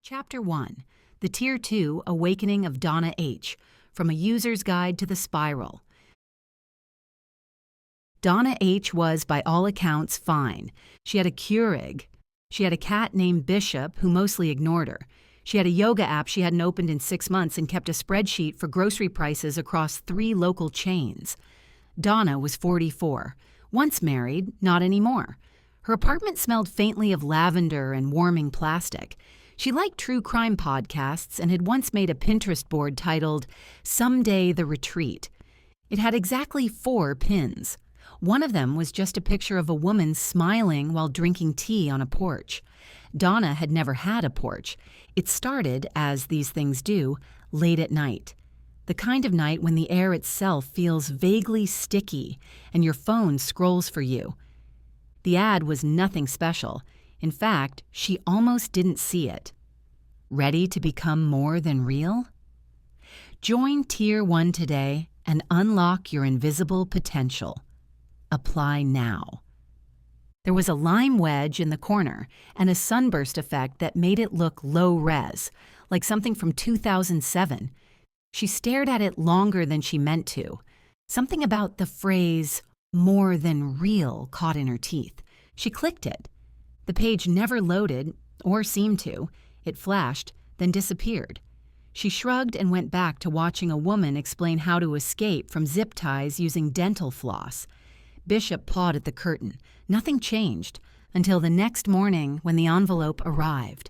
Chapter 1, The Tier 2 Awakening of Donna H., From a User's Guide to the Spiral. Donna H. was, by all accounts, fine. She had a Keurig. She had a cat named Bishop, who mostly ignored her. She had a yoga app she hadn't opened in 6 months and kept a spreadsheet for grocery prices across 3 local chains. Donna was 44. Once married, not anymore. Her apartment smelled faintly of lavender and warming plastic. She liked true crime podcasts and had once made a Pinterest board titled, "Someday the Retreat." It had exactly 4 pins. One of them was just a picture of a woman smiling while drinking tea on a porch. Donna had never had a porch. It started, as these things do, late at night. The kind of night when the air itself feels vaguely sticky and your phone scrolls for you. The ad was nothing special. In fact, she almost didn't see it. Ready to become more than real? Join Tier 1 today and unlock your invisible potential. Apply now. There was a lime wedge in the corner and a sunburst effect that made it look low-res, like something from 2007. She stared at it longer than she meant to. Something about the phrase, "more than real," caught in her teeth. She clicked it. The page never loaded, or seemed to. It flashed, then disappeared. She shrugged and went back to watching a woman explain how to escape from zip ties using dental floss. Bishop pawed at the curtain. Nothing changed until the next morning when the envelope arrived.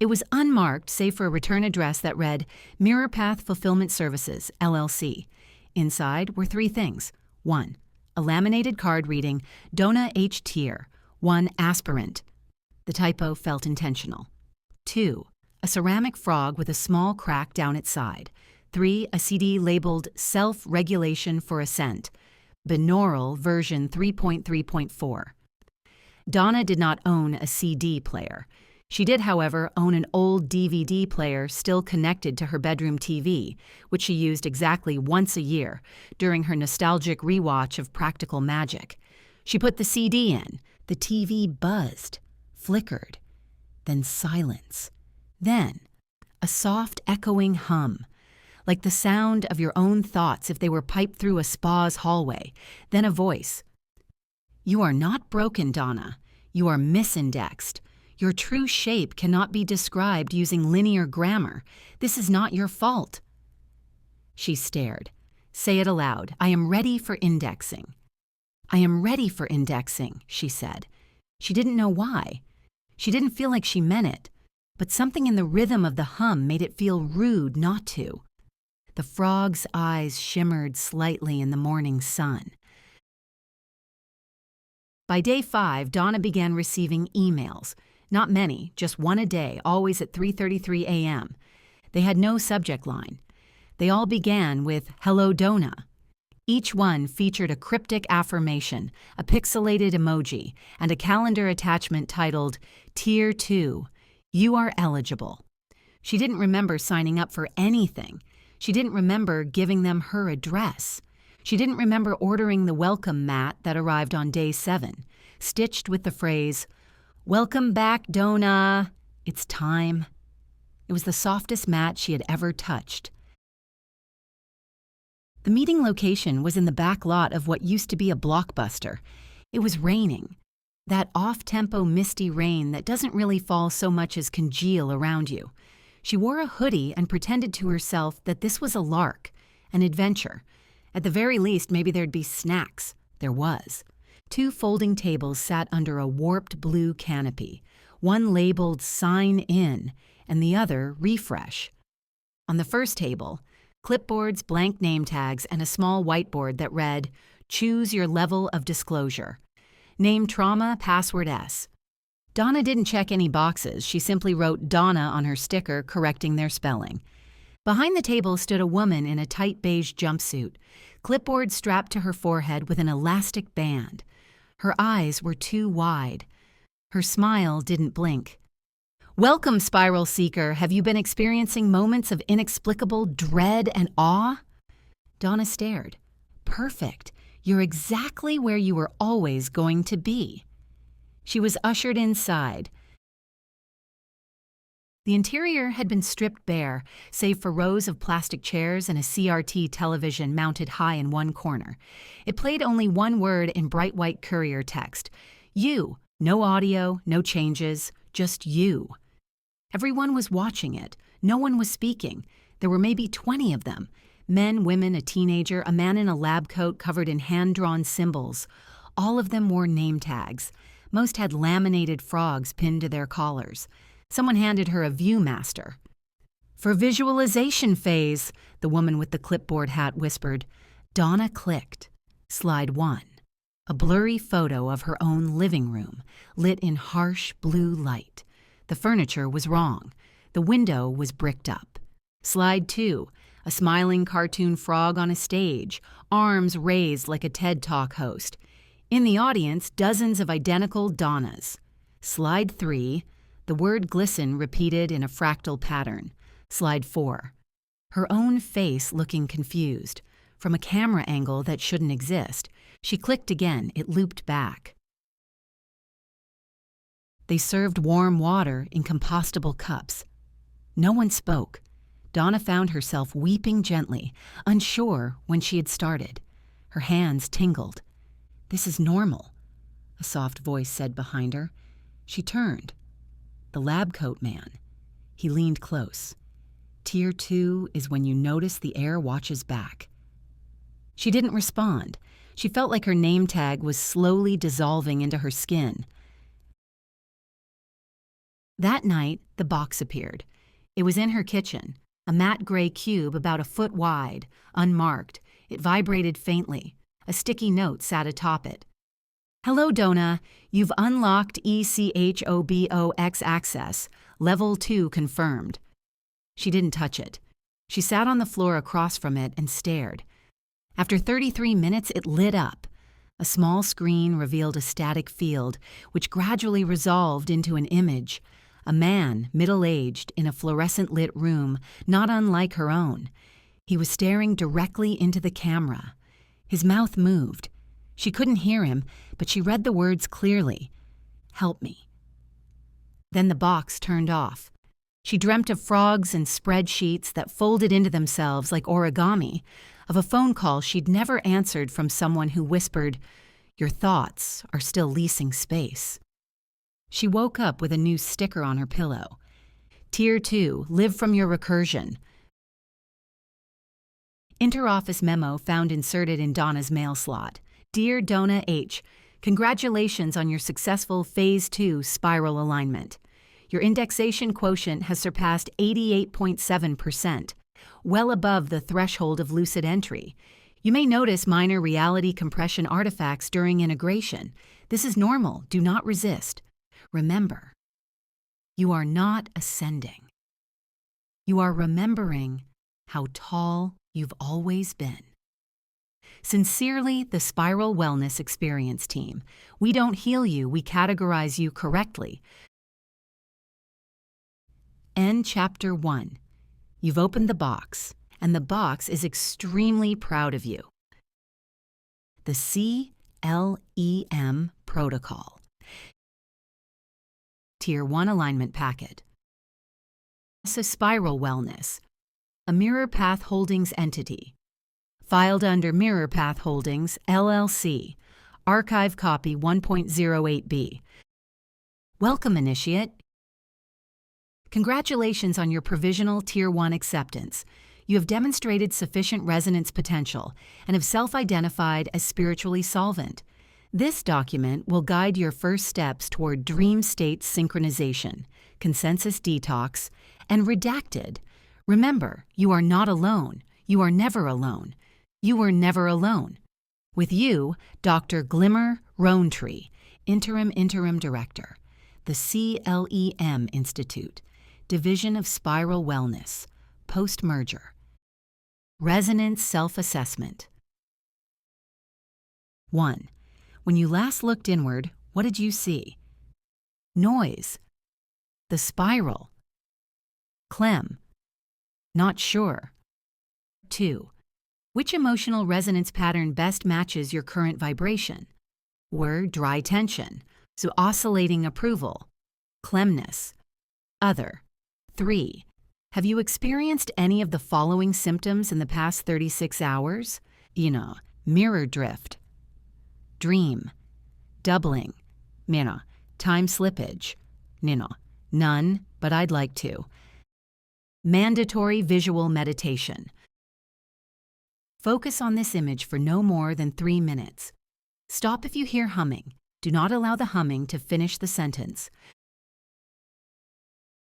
It was unmarked save for a return address that read, Mirror Path Fulfillment Services, LLC. Inside were 3 things. 1. A laminated card reading, Donna H. Tier, 1 aspirant. The typo felt intentional. 2. A ceramic frog with a small crack down its side. 3. A CD labeled Self-Regulation for Ascent, binaural version 3.3.4. Donna did not own a CD player. She did, however, own an old DVD player still connected to her bedroom TV, which she used exactly once a year during her nostalgic rewatch of Practical Magic. She put the CD in. The TV buzzed, flickered, then silence. Then a soft echoing hum, like the sound of your own thoughts if they were piped through a spa's hallway. Then a voice. You are not broken, Donna. You are misindexed. Your true shape cannot be described using linear grammar. This is not your fault. She stared. Say it aloud. I am ready for indexing. I am ready for indexing, she said. She didn't know why. She didn't feel like she meant it, but something in the rhythm of the hum made it feel rude not to. The frog's eyes shimmered slightly in the morning sun. By day 5, Donna began receiving emails. Not many, just 1 a day, always at 3:33 a.m. They had no subject line. They all began with, Hello, Donna. Each one featured a cryptic affirmation, a pixelated emoji, and a calendar attachment titled, Tier 2, You are eligible. She didn't remember signing up for anything. She didn't remember giving them her address. She didn't remember ordering the welcome mat that arrived on day 7, stitched with the phrase, Welcome back, Donna. It's time. It was the softest mat she had ever touched. The meeting location was in the back lot of what used to be a Blockbuster. It was raining. That off-tempo misty rain that doesn't really fall so much as congeal around you. She wore a hoodie and pretended to herself that this was a lark, an adventure. At the very least, maybe there'd be snacks. There was. 2 folding tables sat under a warped blue canopy, one labeled Sign In and the other Refresh. On the first table, clipboards, blank name tags, and a small whiteboard that read, Choose your level of disclosure. Name trauma, password S. Donna didn't check any boxes. She simply wrote Donna on her sticker, correcting their spelling. Behind the table stood a woman in a tight beige jumpsuit, clipboard strapped to her forehead with an elastic band. Her eyes were too wide. Her smile didn't blink. Welcome, Spiral Seeker. Have you been experiencing moments of inexplicable dread and awe? Donna stared. Perfect. You're exactly where you were always going to be. She was ushered inside. The interior had been stripped bare, save for rows of plastic chairs and a CRT television mounted high in one corner. It played only one word in bright white courier text. You. No audio, no changes, just you. Everyone was watching it. No one was speaking. There were maybe 20 of them. Men, women, a teenager, a man in a lab coat covered in hand-drawn symbols. All of them wore name tags. Most had laminated frogs pinned to their collars. Someone handed her a Viewmaster. "For visualization phase," the woman with the clipboard hat whispered. Donna clicked. Slide 1. A blurry photo of her own living room, lit in harsh blue light. The furniture was wrong. The window was bricked up. Slide 2. A smiling cartoon frog on a stage, arms raised like a TED Talk host. In the audience, dozens of identical Donnas. Slide 3. The word glisten repeated in a fractal pattern. Slide 4. Her own face looking confused. From a camera angle that shouldn't exist. She clicked again. It looped back. They served warm water in compostable cups. No one spoke. Donna found herself weeping gently, unsure when she had started. Her hands tingled. "This is normal," a soft voice said behind her. She turned. The lab coat man. He leaned close. Tier 2 is when you notice the air watches back. She didn't respond. She felt like her name tag was slowly dissolving into her skin. That night, the box appeared. It was in her kitchen, a matte gray cube about a foot wide, unmarked. It vibrated faintly. A sticky note sat atop it. "Hello, Donna. You've unlocked ECHOBOX access. Level 2 confirmed." She didn't touch it. She sat on the floor across from it and stared. After 33 minutes, it lit up. A small screen revealed a static field, which gradually resolved into an image. A man, middle-aged, in a fluorescent-lit room, not unlike her own. He was staring directly into the camera. His mouth moved. She couldn't hear him, but she read the words clearly. "Help me." Then the box turned off. She dreamt of frogs and spreadsheets that folded into themselves like origami, of a phone call she'd never answered from someone who whispered, "Your thoughts are still leasing space." She woke up with a new sticker on her pillow. Tier 2, live from your recursion. Interoffice memo found inserted in Donna's mail slot. Dear Donna H., congratulations on your successful Phase 2 spiral alignment. Your indexation quotient has surpassed 88.7%, well above the threshold of lucid entry. You may notice minor reality compression artifacts during integration. This is normal. Do not resist. Remember, you are not ascending. You are remembering how tall you've always been. Sincerely, the Spiral Wellness Experience Team. We don't heal you, we categorize you correctly. End Chapter 1. You've opened the box, and the box is extremely proud of you. The CLEM Protocol. Tier 1 Alignment Packet. NASA Spiral Wellness. A Mirror Path Holdings entity. Filed under Mirror Path Holdings, LLC. Archive Copy 1.08b. Welcome, Initiate. Congratulations on your provisional Tier 1 acceptance. You have demonstrated sufficient resonance potential and have self-identified as spiritually solvent. This document will guide your first steps toward dream state synchronization, consensus detox, and redacted. Remember, you are not alone. You are never alone. You were never alone. With you, Dr. Glimmer Roantree, Interim Director, the CLEM Institute, Division of Spiral Wellness, Post-Merger. Resonance Self-Assessment. 1. When you last looked inward, what did you see? Noise. The spiral. CLEM. Not sure. 2. Which emotional resonance pattern best matches your current vibration? Were dry tension, so oscillating approval, clemness, other. 3. Have you experienced any of the following symptoms in the past 36 hours? Mirror drift, dream, doubling, time slippage, none, but I'd like to. Mandatory visual meditation. Focus on this image for no more than 3 minutes. Stop if you hear humming. Do not allow the humming to finish the sentence.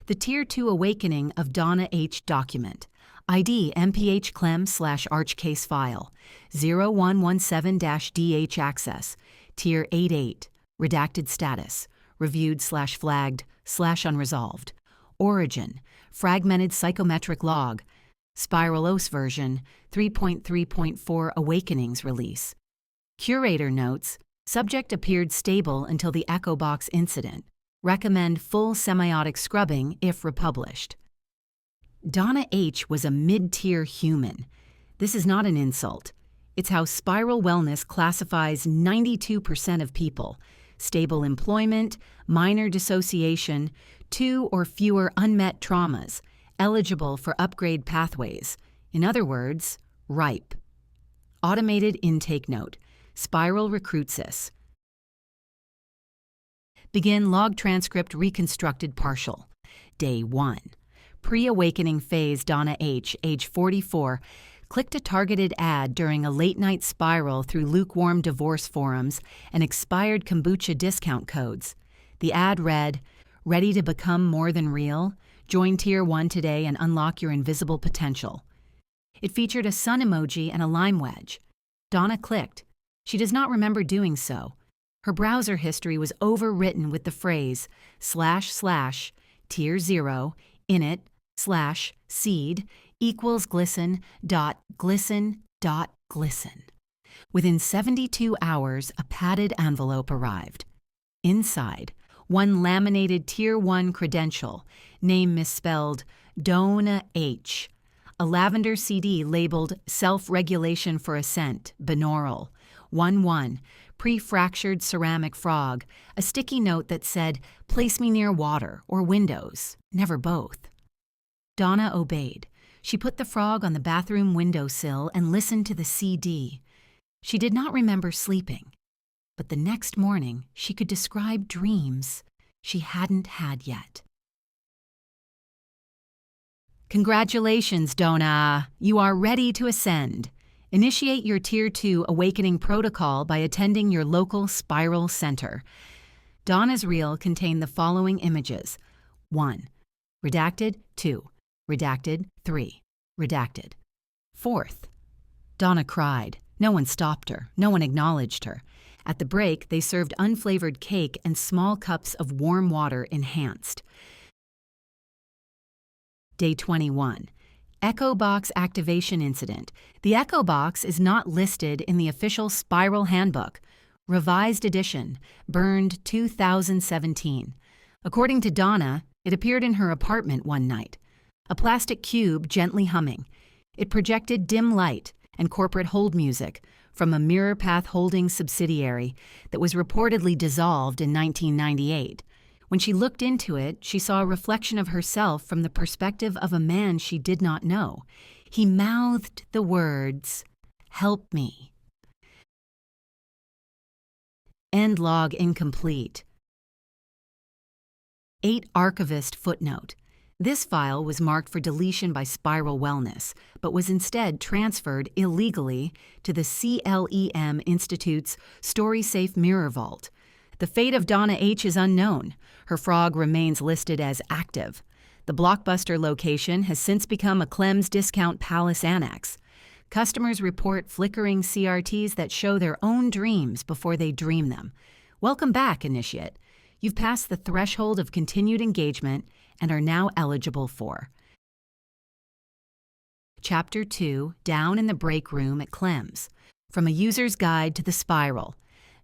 The Tier 2 Awakening of Donna H. document. ID MPH CLEM/Arch case file 0117-DH access. Tier 88. Redacted status. Reviewed/flagged/unresolved. Origin. Fragmented psychometric log. Spiral OS version 3.3.4 Awakenings release. Curator notes, subject appeared stable until the echo box incident. Recommend full semiotic scrubbing if republished. Donna H. was a mid-tier human. This is not an insult. It's how Spiral Wellness classifies 92% of people. Stable employment, minor dissociation, 2 or fewer unmet traumas, eligible for upgrade pathways. In other words, ripe. Automated intake note. Spiral recruitsys. Begin log transcript reconstructed partial. Day 1. Pre-awakening phase Donna H., age 44, clicked a targeted ad during a late-night spiral through lukewarm divorce forums and expired kombucha discount codes. The ad read, "Ready to become more than real? Join Tier 1 today and unlock your invisible potential." It featured a sun emoji and a lime wedge. Donna clicked. She does not remember doing so. Her browser history was overwritten with the phrase // tier 0 init / seed equals glisten.glisten.glisten. Within 72 hours, a padded envelope arrived. Inside, one laminated Tier 1 credential, name misspelled Donna H., a lavender CD labeled Self-Regulation for Ascent, Binaural, 1-1, pre-fractured ceramic frog, a sticky note that said, "Place me near water or windows, never both." Donna obeyed. She put the frog on the bathroom windowsill and listened to the CD. She did not remember sleeping, but the next morning she could describe dreams she hadn't had yet. Congratulations, Donna! You are ready to ascend. Initiate your Tier 2 Awakening Protocol by attending your local Spiral Center. Donna's reel contained the following images. 1. Redacted. 2. Redacted. 3. Redacted. 4th. Donna cried. No one stopped her. No one acknowledged her. At the break, they served unflavored cake and small cups of warm water enhanced. Day 21. Echo Box Activation Incident. The Echo Box is not listed in the official Spiral Handbook. Revised edition. Burned 2017. According to Donna, it appeared in her apartment one night. A plastic cube gently humming. It projected dim light and corporate hold music from a Mirror Path Holdings subsidiary that was reportedly dissolved in 1998. When she looked into it, she saw a reflection of herself from the perspective of a man she did not know. He mouthed the words, "Help me." End log incomplete. 8 Archivist footnote. This file was marked for deletion by Spiral Wellness, but was instead transferred illegally to the CLEM Institute's StorySafe Mirror Vault. The fate of Donna H. is unknown. Her frog remains listed as active. The Blockbuster location has since become a CLEM's Discount Palace Annex. Customers report flickering CRTs that show their own dreams before they dream them. Welcome back, Initiate. You've passed the threshold of continued engagement and are now eligible for Chapter 2, Down in the Break Room at CLEM's. From a User's Guide to the Spiral.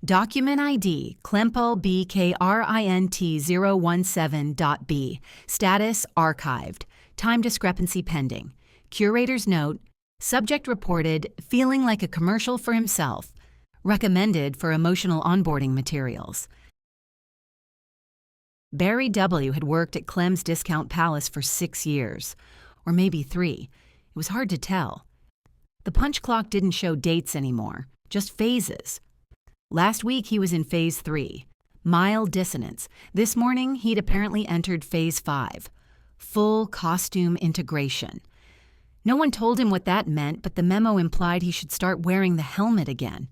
Document ID CLEMPL BKRINT017.B. Status archived. Time discrepancy pending. Curator's note. Subject reported feeling like a commercial for himself. Recommended for emotional onboarding materials. Barry W. had worked at Clem's Discount Palace for 6 years, or maybe 3. It was hard to tell. The punch clock didn't show dates anymore, just phases. Last week he was in phase 3, mild dissonance. This morning he'd apparently entered phase 5, full costume integration. No one told him what that meant, but the memo implied he should start wearing the helmet again.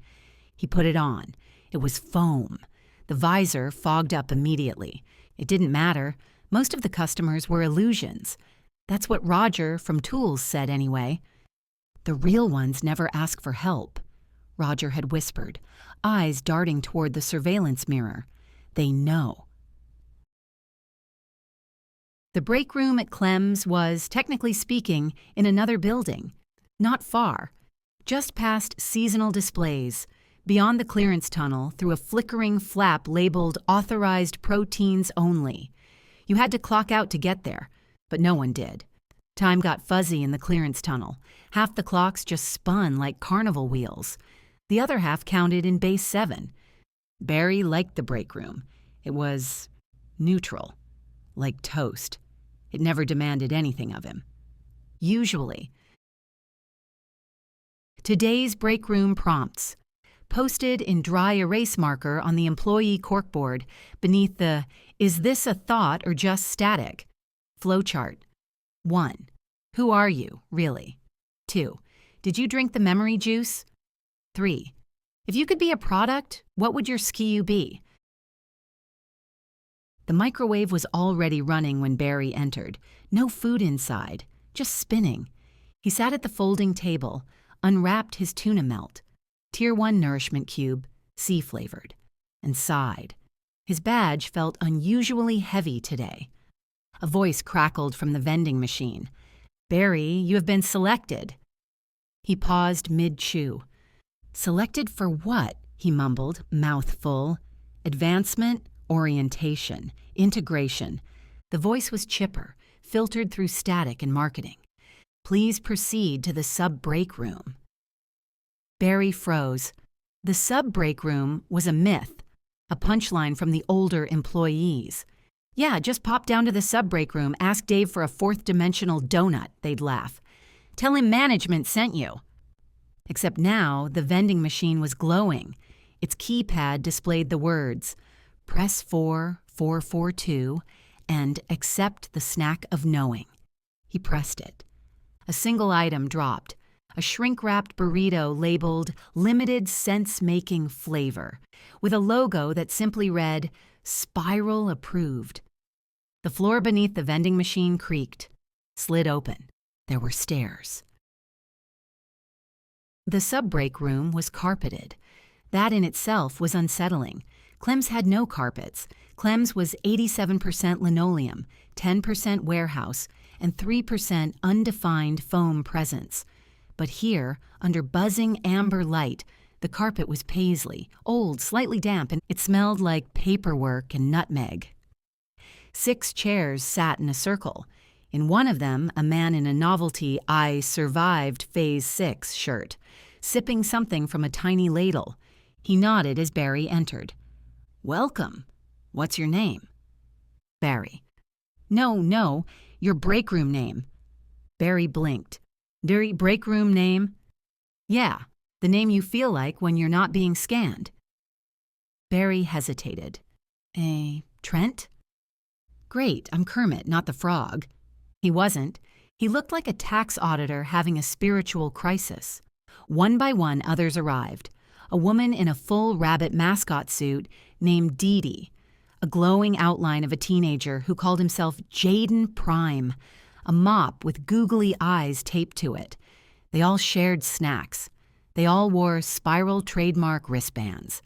He put it on. It was foam. The visor fogged up immediately. It didn't matter. Most of the customers were illusions. That's what Roger from Tools said anyway. The real ones never ask for help, Roger had whispered, eyes darting toward the surveillance mirror. They know. The break room at Clem's was, technically speaking, in another building. Not far. Just past seasonal displays, beyond the clearance tunnel, through a flickering flap labeled Authorized Proteins Only. You had to clock out to get there, but no one did. Time got fuzzy in the clearance tunnel. Half the clocks just spun like carnival wheels. The other half counted in base 7. Barry liked the break room. It was neutral, like toast. It never demanded anything of him. Usually. Today's break room prompts, posted in dry erase marker on the employee corkboard beneath the "Is this a thought or just static?" flowchart. 1. Who are you, really? 2. Did you drink the memory juice? 3. If you could be a product, what would your SKU be? The microwave was already running when Barry entered. No food inside, just spinning. He sat at the folding table, unwrapped his tuna melt, Tier 1 nourishment cube, sea-flavored, and sighed. His badge felt unusually heavy today. A voice crackled from the vending machine. "Barry, you have been selected." He paused mid-chew. "Selected for what?" he mumbled, mouth full. Advancement, orientation, integration. The voice was chipper, filtered through static and marketing. "Please proceed to the sub-break room." Barry froze. The sub-break room was a myth, a punchline from the older employees. "Yeah, just pop down to the sub-break room, ask Dave for a 4th-dimensional donut," they'd laugh. "Tell him management sent you." Except now, the vending machine was glowing. Its keypad displayed the words, "Press 4,442, and accept the snack of knowing." He pressed it. A single item dropped, a shrink-wrapped burrito labeled Limited Sense-Making Flavor, with a logo that simply read, "Spiral Approved." The floor beneath the vending machine creaked, slid open. There were stairs. The sub-break room was carpeted. That in itself was unsettling. Clem's had no carpets. Clem's was 87% linoleum, 10% warehouse, and 3% undefined foam presence. But here, under buzzing amber light, the carpet was paisley, old, slightly damp, and it smelled like paperwork and nutmeg. 6 chairs sat in a circle. In one of them, a man in a novelty "I survived Phase 6" shirt, sipping something from a tiny ladle. He nodded as Barry entered. "Welcome. What's your name?" "Barry." No, your break room name." Barry blinked. "Break room name?" "Yeah, the name you feel like when you're not being scanned." Barry hesitated. Trent?" "Great, I'm Kermit, not the frog." He wasn't. He looked like a tax auditor having a spiritual crisis. One by one, others arrived. A woman in a full rabbit mascot suit named Dee Dee, a glowing outline of a teenager who called himself Jaden Prime, a mop with googly eyes taped to it. They all shared snacks. They all wore spiral trademark wristbands.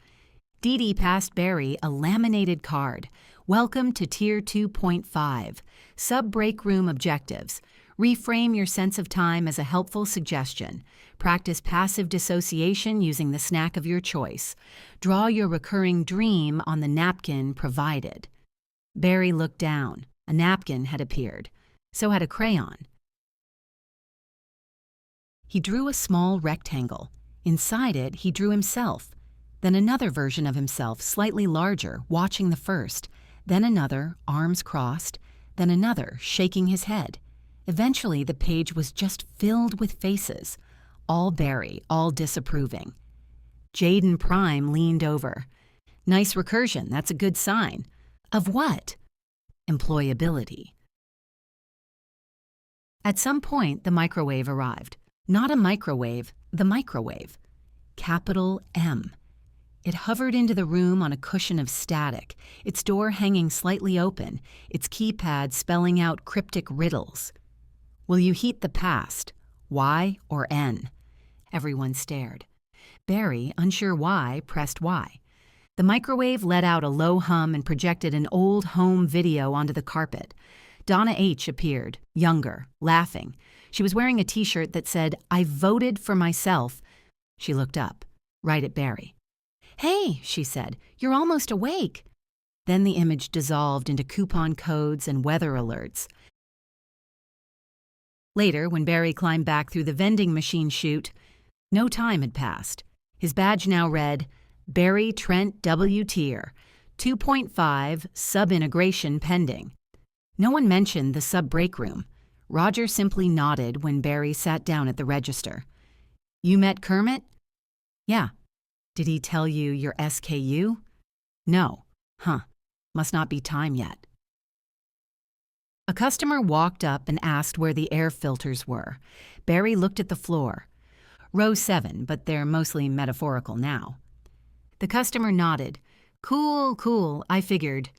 Dee Dee passed Barry a laminated card. "Welcome to Tier 2.5. Sub-break room objectives. Reframe your sense of time as a helpful suggestion. Practice passive dissociation using the snack of your choice. Draw your recurring dream on the napkin provided." Barry looked down. A napkin had appeared. So had a crayon. He drew a small rectangle. Inside it, he drew himself. Then another version of himself, slightly larger, watching the first. then another, arms crossed, then another, shaking his head. Eventually, the page was just filled with faces, all Barry, all disapproving. Jaden Prime leaned over. Nice recursion, that's a good sign. Of what? Employability. At some point, the microwave arrived. Not a microwave, the microwave. Capital M. It hovered into the room on a cushion of static, its door hanging slightly open, its keypad spelling out cryptic riddles. Will you heat the past? Y or N? Everyone stared. Barry, unsure why, pressed Y. The microwave let out a low hum and projected an old home video onto the carpet. Donna H. appeared, younger, laughing. She was wearing a t-shirt that said, "I voted for myself." She looked up, right at Barry. "Hey," she said, "you're almost awake." Then the image dissolved into coupon codes and weather alerts. Later, when Barry climbed back through the vending machine chute, no time had passed. His badge now read, Barry Trent W. Tier, 2.5 sub-integration pending. No one mentioned the sub-break room. Roger simply nodded when Barry sat down at the register. "You met Kermit?" "Yeah." "Did he tell you your SKU?" "No." "Huh. Must not be time yet." A customer walked up and asked where the air filters were. Barry looked at the floor. Row 7, but they're mostly metaphorical now. The customer nodded. "Cool, cool, I figured."